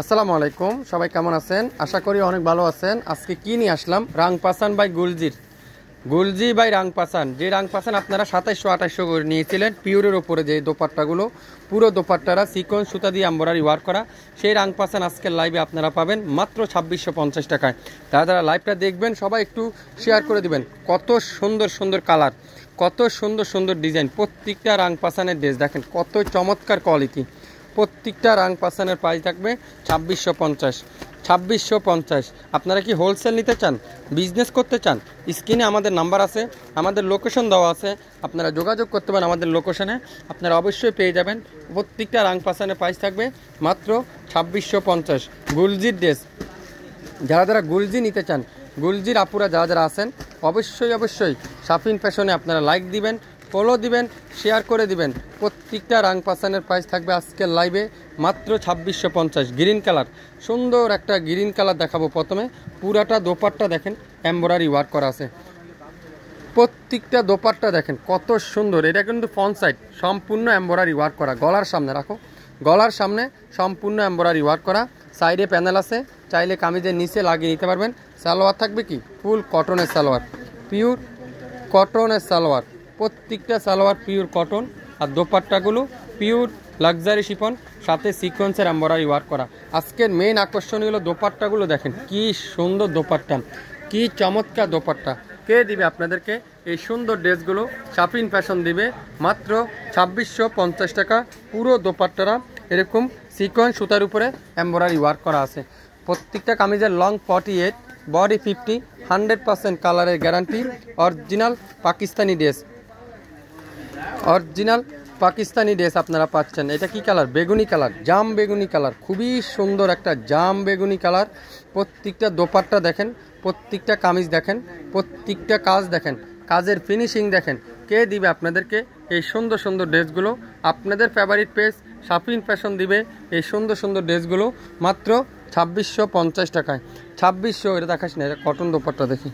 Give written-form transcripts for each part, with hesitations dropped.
আসসালামু আলাইকুম, সবাই কেমন আছেন? আশা করি অনেক ভালো আছেন। আজকে কি নিয়ে আসলাম, রাংপাসান বাই গুলজি বাই রাংপাসান। যে রাংপাসান আপনারা 2700-2800 করে নিয়েছিলেন পিওরের ওপরে, যে দোপাট্টাগুলো পুরো দোপাট্টারা সিকোয়েন্স সুতা দিয়ে এমব্রয়ডারি ওয়ার্ক করা, সেই রাংপাসান আজকের লাইভে আপনারা পাবেন মাত্র 2650 টাকায়। যারা লাইভটা দেখবেন সবাই একটু শেয়ার করে দিবেন। কত সুন্দর সুন্দর কালার, কত সুন্দর সুন্দর ডিজাইন, প্রত্যেকটা রাংপাসানের ড্রেস দেখেন কত চমৎকার কোয়ালিটি। প্রত্যেকটা রাংপাসানের প্রাইস থাকবে 2650। আপনারা কি হোলসেল নিতে চান, বিজনেস করতে চান, স্ক্রিনে আমাদের নাম্বার আছে, আমাদের লোকেশন দেওয়া আছে, আপনারা যোগাযোগ করতে পারেন আমাদের লোকেশনে, আপনারা অবশ্যই পেয়ে যাবেন। প্রত্যেকটা রাংপাসানের প্রাইস থাকবে মাত্র 2650। গুলজির ড্রেস, যারা গুলজি নিতে চান, গুলজির আপুরা যারা আছেন, অবশ্যই শাফিন ফ্যাশনে আপনারা লাইক দিবেন, ফলো দিবেন, শেয়ার করে দিবেন। প্রত্যেকটা রাংপাসানের প্রাইস থাকবে আজকের লাইভে মাত্র 2650। গ্রিন কালার, সুন্দর একটা গ্রিন কালার দেখাবো। প্রথমে পুরাটা দোপাট্টা দেখেন এমব্রয়ডারি ওয়ার্ক করা আছে, প্রত্যেকটা দোপাট্টা দেখেন কত সুন্দর। এটা কিন্তু ফ্রন্ট সাইড সম্পূর্ণ এমব্রয়ডারি ওয়ার্ক করা, গলার সামনে রাখো, গলার সামনে সম্পূর্ণ এমব্রয়ডারি ওয়ার্ক করা, সাইডে প্যানেল আছে, চাইলে কামিজের নিচে লাগিয়ে নিতে পারবেন। সালোয়ার থাকবে কি ফুল কটনের সালোয়ার, পিওর কটনের সালোয়ার, প্রত্যেকটা সালোয়ার পিওর কটন, আর দোপাট্টাগুলো পিওর লাক্সারি শিফন, সাথে সিকোয়েন্সের এমব্রয়ডারি ওয়ার্ক করা। আজকের মেন আকর্ষণ হলো দোপাট্টাগুলো দেখেন কি সুন্দর দোপাট্টা, কি চমৎকার দোপাট্টা। কে দিবে আপনাদেরকে এই সুন্দর ড্রেসগুলো? শাফিন ফ্যাশন দিবে মাত্র 2650 টাকা। পুরো দোপাট্টারা এরকম সিকোয়েন্স সুতার উপরে এমব্রয়ডারি ওয়ার্ক করা আছে। প্রত্যেকটা কামিজের লং 48, বডি 50, 100% কালারের guarantee. Original Pakistani dress, original Pakistani dress আপনারা পাচ্ছেন। এটা কি কালার? বেগুনি কালার, জাম বেগুনি কালার, খুবই সুন্দর একটা জাম বেগুনি কালার। প্রত্যেকটা দোপাট্টা দেখেন, প্রত্যেকটা কামিজ দেখেন, প্রত্যেকটা কাজ দেখেন, কাজের ফিনিশিং দেখেন। কে দিবে আপনাদেরকে এই সুন্দর সুন্দর ড্রেসগুলো? আপনাদের ফেভারিট পেজ শাফিন ফ্যাশন দিবে এই সুন্দর সুন্দর ড্রেসগুলো মাত্র 2650 টাকায়। 2600, এটা দেখাস না, এটা কটন দোপাট্টা দেখি,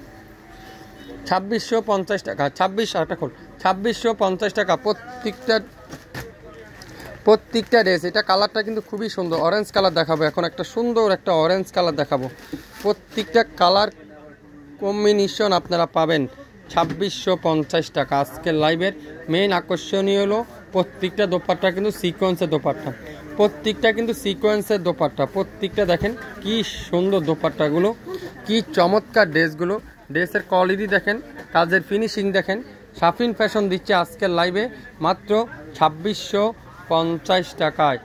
2650 টাকা। 2650 টাকা প্রত্যেকটা ড্রেস। এটা কালারটা কিন্তু খুবই সুন্দর, অরেঞ্জ কালার দেখাবো এখন, একটা সুন্দর একটা অরেঞ্জ কালার দেখাবো। প্রত্যেকটা কালার কম্বিনেশন আপনারা পাবেন 2650 টাকা। আজকের লাইভের মেইন আকর্ষণীয় হলো প্রত্যেকটা দোপাট্টা কিন্তু সিকোয়েন্সের দোপাট্টা, প্রত্যেকটা কিন্তু সিকোয়েন্সের দোপাট্টা। প্রত্যেকটা দেখেন কি সুন্দর দোপাট্টাগুলো, কি চমৎকার ড্রেসগুলো। ড্রেসের কোয়ালিটি দেখেন, কাজের ফিনিশিং দেখেন। শাফিন ফ্যাশন দিচ্ছে আজকের লাইভে মাত্র 2650 টাকায়।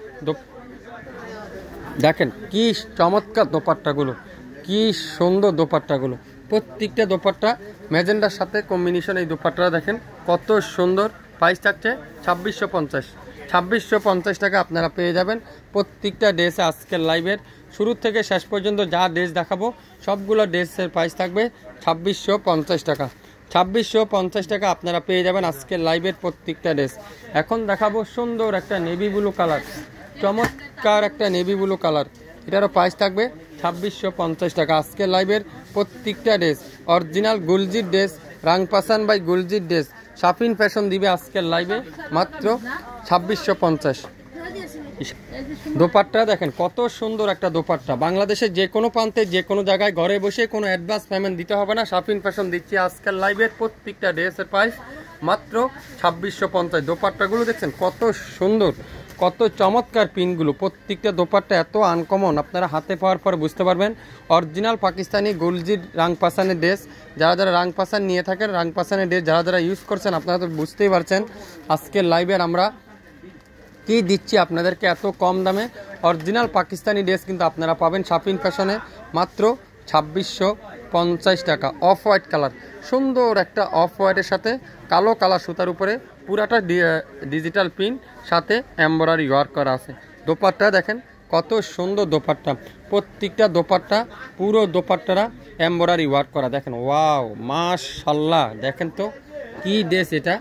দেখেন কি চমৎকার দোপাট্টাগুলো, কি সুন্দর দোপাট্টাগুলো। প্রত্যেকটা দোপাট্টা ম্যাজেন্ডার সাথে কম্বিনেশন, এই দোপাট্টাটা দেখেন কত সুন্দর। প্রাইস থাকছে 2650 টাকা আপনারা পেয়ে যাবেন প্রত্যেকটা ড্রেসে। আজকের লাইভের শুরু থেকে শেষ পর্যন্ত যা ড্রেস দেখাবো সবগুলো ড্রেসের প্রাইস থাকবে 2650 টাকা। 2650 টাকা আপনারা পেয়ে যাবেন আজকের লাইভের প্রত্যেকটা ড্রেস। এখন দেখাবো সুন্দর একটা নেভি ব্লু কালার, চমৎকার একটা নেভি ব্লু কালার, এটারও প্রাইস থাকবে 2650 টাকা। আজকের লাইভের প্রত্যেকটা ড্রেস অরিজিনাল গুলজির ড্রেস, রাংপাসান বাই গুলজির ড্রেস। শাফিন ফ্যাশন দিবে আজকের লাইভে মাত্র 2650। দোপাট্টা দেখেন কত সুন্দর একটা দোপাট্টা। বাংলাদেশের যে কোনো প্রান্তে যে কোনো জায়গায় ঘরে বসে কোনো অ্যাডভান্স পেমেন্ট দিতে হবে না। শাফিন ফ্যাশন দিচ্ছি আজকের লাইভের প্রত্যেকটা ড্রেসের প্রাইস মাত্র 2650। দোপাট্টাগুলো দেখছেন কত সুন্দর, কত চমৎকার পিনগুলো। প্রত্যেকটা দোপাট্টা এত আনকমন, আপনারা হাতে পাওয়ার পর বুঝতে পারবেন অরিজিনাল পাকিস্তানি গুলজির রাংপাসানের ড্রেস। যারা রাংপাসান নিয়ে থাকেন, রাংপাসানের ড্রেস যারা ইউজ করছেন, আপনারা তো বুঝতেই পারছেন আজকের লাইভের আমরা কি দিচ্ছি আপনাদেরকে এত কম দামে। অরিজিনাল পাকিস্তানি ড্রেস কিন্তু আপনারা পাবেন শাফিন ফ্যাশনে মাত্র 2650 টাকা। অফ হোয়াইট কালার, সুন্দর একটা অফ হোয়াইটের সাথে কালো কালার সুতার উপরে পুরাটা ডিজিটাল প্রিন্ট, সাথে এমব্রয়ডারি ওয়ার্ক করা আছে। দোপাট্টা দেখেন কত সুন্দর দোপাট্টা, প্রত্যেকটা দোপাট্টা পুরো দোপাট্টারা এমব্রয়ডারি ওয়ার্ক করা। দেখেন ওয়াও মাশাআল্লাহ, দেখেন তো কি ড্রেস এটা,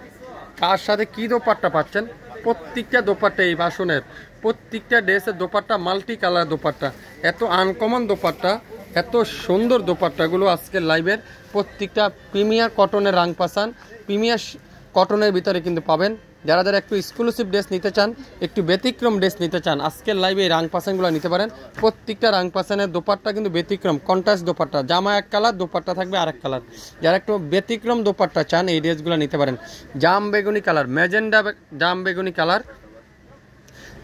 কার সাথে কি দোপাট্টা পাচ্ছেন। প্রত্যেকটা দোপাট্টা এই বাসনের প্রত্যেকটা ড্রেসের দোপাট্টা মাল্টি কালার দোপাট্টা, এত আনকমন দোপাট্টা, এত সুন্দর দোপাট্টাগুলো আজকের লাইভের প্রত্যেকটা প্রিমিয়ার কটনের রাংপাসান, প্রিমিয়ার কটনের ভিতরে কিন্তু পাবেন যারা যারা একটু এক্সক্লুসিভ ড্রেস নিতে চান, একটু ব্যতিক্রম ড্রেস নিতে চান, আজকের লাইভে এই রাং পাসানগুলো নিতে পারেন। প্রত্যেকটা রাং পাসানের দোপাট্টা কিন্তু ব্যতিক্রম, কন্ট্রাস্ট দোপাট্টা, জামা এক কালার, দোপাট্টা থাকবে আরেক কালার। যারা একটু ব্যতিক্রম দোপাট্টা চান এই ড্রেসগুলো নিতে পারেন। জাম বেগুনি কালার, ম্যাজেন্ডা জাম বেগুনি কালার,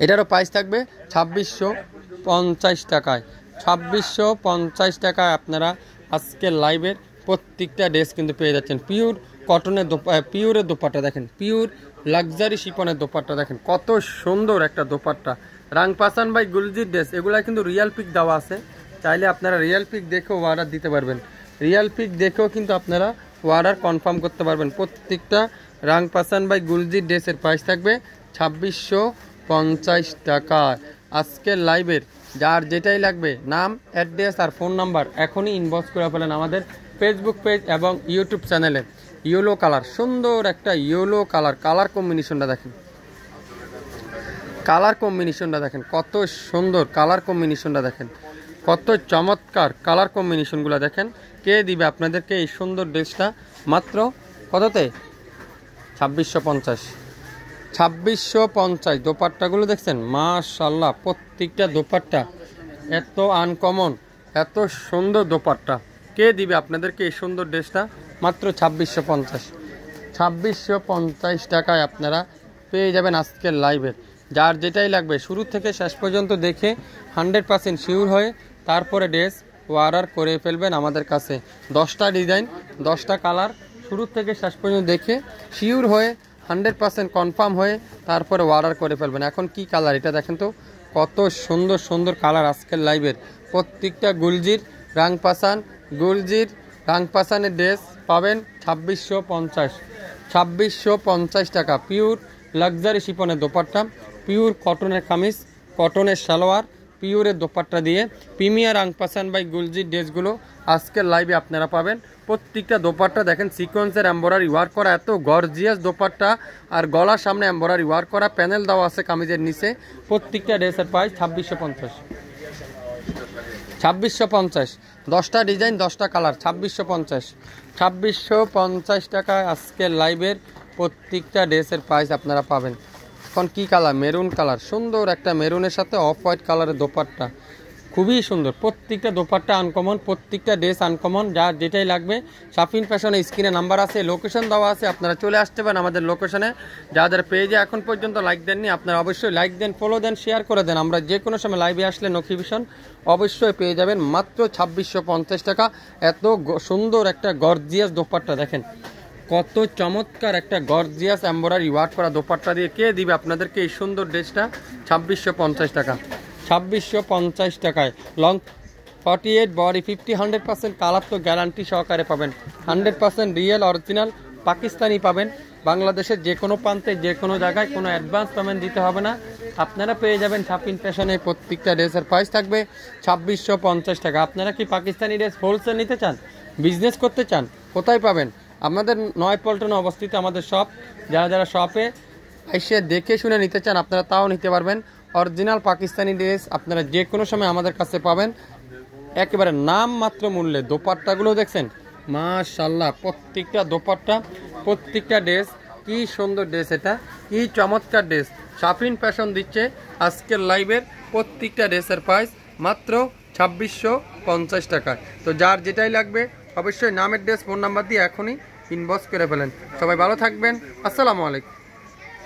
এটারও প্রাইস থাকবে 2650 টাকায়। 2650 টাকায় আপনারা আজকের লাইভের প্রত্যেকটা ড্রেস কিন্তু পেয়ে যাচ্ছেন। পিওর কটনের পিওরের দোপাট্টা দেখেন, পিওর লাক্সারি শিপনের দোপাট্টা দেখেন, কত সুন্দর একটা দোপাট্টা। রাং পাসান বাই গুলজির ড্রেস, এগুলা কিন্তু রিয়েল পিক দেওয়া আছে, চাইলে আপনারা রিয়েল পিক দেখেও অর্ডার দিতে পারবেন। রিয়েল পিক দেখেও কিন্তু আপনারা অর্ডার কনফার্ম করতে পারবেন। প্রত্যেকটা রাং পাসান বাই গুলজির ড্রেসের প্রাইস থাকবে 2650 টাকা। আজকের লাইভের যার যেটাই লাগবে, নাম, অ্যাড্রেস আর ফোন নাম্বার এখনই ইনবক্স করে ফেলেন আমাদের ফেসবুক পেজ এবং ইউটিউব চ্যানেলে। ইয়েলো কালার, সুন্দর একটা ইয়েলো কালার, কালার কম্বিনেশনটা দেখেন, কালার কম্বিনেশনটা দেখেন, কত সুন্দর কালার কম্বিনেশনটা দেখেন, কত চমৎকার কালার কম্বিনেশনগুলো দেখেন। কে দিবে আপনাদেরকে এই সুন্দর ড্রেসটা মাত্র কততে? 2650। 2650। দোপাট্টাগুলো দেখছেন, মাশাআল্লাহ, প্রত্যেকটা দোপাট্টা এত আনকমন, এত সুন্দর দোপাট্টা। কে দিবে আপনাদেরকে এই সুন্দর ড্রেসটা মাত্র 2650। 2650 টাকায় আপনারা পেয়ে যাবেন আজকের লাইভের। যার যেটাই লাগবে শুরু থেকে শেষ পর্যন্ত দেখে 100% শিওর হয়ে তারপরে ড্রেস অর্ডার করে ফেলবেন আমাদের কাছে। 10টা ডিজাইন, 10টা কালার, শুরু থেকে শেষ পর্যন্ত দেখে শিওর হয়ে 100% কনফার্ম হয়ে তারপরে অর্ডার করে ফেলবেন। এখন কি কালার এটা দেখেন তো, কত সুন্দর সুন্দর কালার আজকের লাইভের। প্রত্যেকটা গুলজির রাং পাসান, গুলজির রাং পাসানের ড্রেস পাবেন 2650। 2650 টাকা। পিওর লাক্সারি শিপনের দোপাট্টা, পিওর কটনের কামিজ, কটনের সালোয়ার, পিওরের দোপাট্টা দিয়ে প্রিমিয়ার রাং পাসান বাই গুলজির ড্রেসগুলো আজকের লাইভে আপনারা পাবেন। প্রত্যেকটা দোপাট্টা দেখেন সিকোয়েন্সের এমব্রয়ডারি ওয়ার্ক করা, এত গর্জিয়াস দোপাট্টা, আর গলার সামনে এমব্রয়ডারি ওয়ার্ক করা, প্যানেল দেওয়া আছে কামিজের নিচে। প্রত্যেকটা ড্রেসের প্রাইস 2650। 2650। 10টা ডিজাইন, 10টা কালার, 2650। 2650 টাকায় আজকের লাইভের প্রত্যেকটা ড্রেসের প্রাইস আপনারা পাবেন। এখন কি কালার? মেরুন কালার, সুন্দর একটা মেরুনের সাথে অফ হোয়াইট কালারের দোপাট্টা, খুবই সুন্দর। প্রত্যেকটা দোপাট্টা আনকমন, প্রত্যেকটা ড্রেস আনকমন। যার যেটাই লাগবে শাফিন ফ্যাশনে স্ক্রিনে নাম্বার আছে, লোকেশন দেওয়া আছে, আপনারা চলে আসতে পারেন আমাদের লোকেশনে। যাদের পেজে এখন পর্যন্ত লাইক দেননি আপনারা অবশ্যই লাইক দেন, ফলো দেন, শেয়ার করে দেন। আমরা যে কোনো সময় লাইভে আসলে নোটিফিকেশন অবশ্যই পেয়ে যাবেন। মাত্র 2650 টাকা। এত সুন্দর একটা গর্জিয়াস দোপাট্টা দেখেন, কত চমৎকার একটা গর্জিয়াস এমব্রয়ডারি ওয়ার্ক করা দোপাট্টা দিয়ে কে দিবে আপনাদেরকে এই সুন্দর ড্রেসটা 2650 টাকা। 2650 টাকায় লং 48 বডি 50 100% কালার তো গ্যারান্টি সহকারে পাবেন। 100% রিয়েল অরিজিনাল পাকিস্তানি পাবেন। বাংলাদেশের যে কোনো প্রান্তে যে কোনো জায়গায় কোনো অ্যাডভান্স পেমেন্ট দিতে হবে না। আপনারা পেয়ে যাবেন শাফিন ফ্যাশনে। প্রত্যেকটা ড্রেসের প্রাইস থাকবে 2650 টাকা। আপনারা কি পাকিস্তানি ড্রেস হোলসেল নিতে চান, বিজনেস করতে চান, কোথায় পাবেন? আমাদের নয়াপল্টনে অবস্থিত আমাদের শপ। যারা যারা শপে এসে দেখে শুনে নিতে চান আপনারা তাও নিতে পারবেন। অরিজিনাল পাকিস্তানি ড্রেস আপনারা যে কোনো সময় আমাদের কাছে পাবেন একেবারে নাম মাত্র মূল্যে। দোপাট্টাগুলো দেখছেন, মাশাআল্লাহ, প্রত্যেকটা দোপাট্টা, প্রত্যেকটা ড্রেস, কি সুন্দর ড্রেস, এটা কি চমৎকার ড্রেস। শাফিন ফ্যাশন দিচ্ছে আজকের লাইভের প্রত্যেকটা ড্রেসের প্রাইস মাত্র 2650 টাকা। তো যার যেটাই লাগবে অবশ্যই নামের ড্রেস, ফোন নাম্বার দিয়ে এখনই ইনবক্স করে ফেলেন। সবাই ভালো থাকবেন, আসসালামু আলাইকুম।